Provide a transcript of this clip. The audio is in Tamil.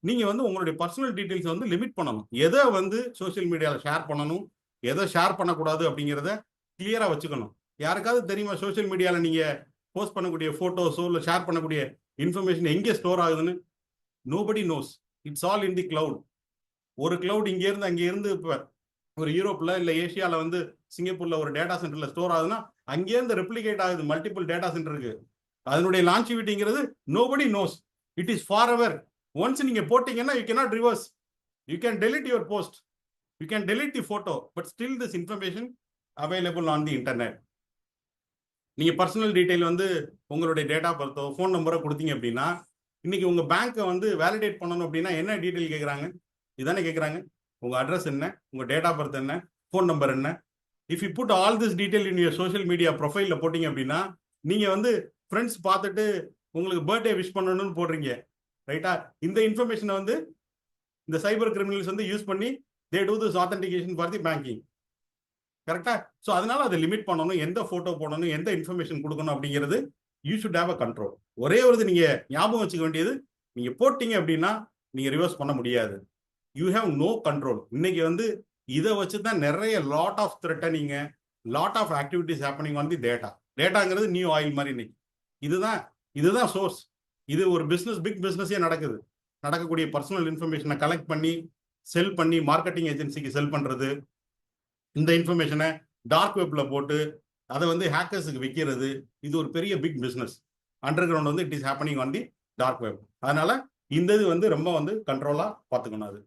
நீங்க வந்து உங்களுடைய பர்சனல் டீடைல்ஸ் வந்து லிமிட் பண்ணணும். எதை வந்து சோசியல் மீடியால ஷேர் பண்ணணும், எதை ஷேர் பண்ணக்கூடாது அப்படிங்கிறத கிளியரா வச்சுக்கணும். யாருக்காவது தெரியுமா சோசியல் மீடியால நீங்க போஸ்ட் பண்ணக்கூடிய ஃபோட்டோஸோ, இல்ல ஷேர் பண்ணக்கூடிய இன்ஃபர்மேஷன் எங்கே ஸ்டோர் ஆகுதுன்னு? Nobody nose. It's all in the cloud. ஒரு கிளவுட் இங்க இருந்து அங்க இருந்து இப்ப ஒரு யூரோப்ல இல்ல ஏசியால வந்து சிங்கப்பூர்ல ஒரு டேட்டா சென்டர்ல ஸ்டோர் ஆகுதுன்னா, அங்கே இருந்து ரெப்ளிகேட் ஆகுது மல்டிபிள் டேட்டா சென்டருக்கு. அதனுடைய லான்ச்சிவிட்டிங்கிறது nobody knows. It is forever. Once நீங்க போட்டீங்கன்னா you cannot reverse. You can delete your post. You can delete the photo. But still this information available on the internet. நீங்க பர்சனல் டீடைல் வந்து உங்களுடைய டேட்டா பர்த்தோ ஃபோன் நம்பரோ கொடுத்தீங்க அப்படின்னா, இன்னைக்கு உங்க பேங்க்கை வந்து வேலிடேட் பண்ணணும் அப்படின்னா என்ன டீடைல் கேட்குறாங்க? இதானே கேட்குறாங்க. உங்க அட்ரஸ் என்ன, உங்க டேட் ஆஃப் பர்த் என்ன, ஃபோன் நம்பர் என்ன. If you put all this detail in your social media ப்ரொஃபைல்ல போட்டீங்க அப்படின்னா, நீங்க வந்து ஃப்ரெண்ட்ஸ் பார்த்துட்டு உங்களுக்கு பர்த்டே விஷ் பண்ணணும்னு போடுறீங்க, ரைட்டா? இந்த இன்ஃபர்மேஷனை வந்து இந்த சைபர் கிரிமினல்ஸ் வந்து யூஸ் பண்ணி they do this authentication for the banking. கரெக்டா? ஸோ அதனால அதை லிமிட் பண்ணணும். எந்த போட்டோ போடணும், எந்த இன்ஃபர்மேஷன் கொடுக்கணும் அப்படிங்கிறது you should have a control. ஒரே ஒரு நீங்க ஞாபகம் வச்சுக்க வேண்டியது, நீங்க போட்டீங்க அப்படின்னா நீங்க ரிவர்ஸ் பண்ண முடியாது. You have no control. இன்னைக்கு வந்து இதை வச்சு தான் நிறைய lot of threatening, lot of activities happening on the data. டேட்டாங்கிறது நியூ ஆயில் மாதிரி இன்னைக்கு. இதுதான் சோர்ஸ். இது ஒரு பிசினஸ், பிக் பிசினஸே நடக்குது. நடக்கக்கூடிய பர்சனல் இன்ஃபர்மேஷனை கலெக்ட் பண்ணி செல் பண்ணி மார்க்கெட்டிங் ஏஜென்சிக்கு செல் பண்றது, இந்த இன்ஃபர்மேஷனை டார்க் வெப்ல போட்டு அதை வந்து ஹேக்கர்ஸுக்கு விற்கிறது, இது ஒரு பெரிய பிக் பிசினஸ். அண்டர் கிரவுண்ட் வந்து it is happening on the dark web. அதனால இந்த இது வந்து ரொம்ப வந்து கண்ட்ரோலா பார்த்துக்கணும். அது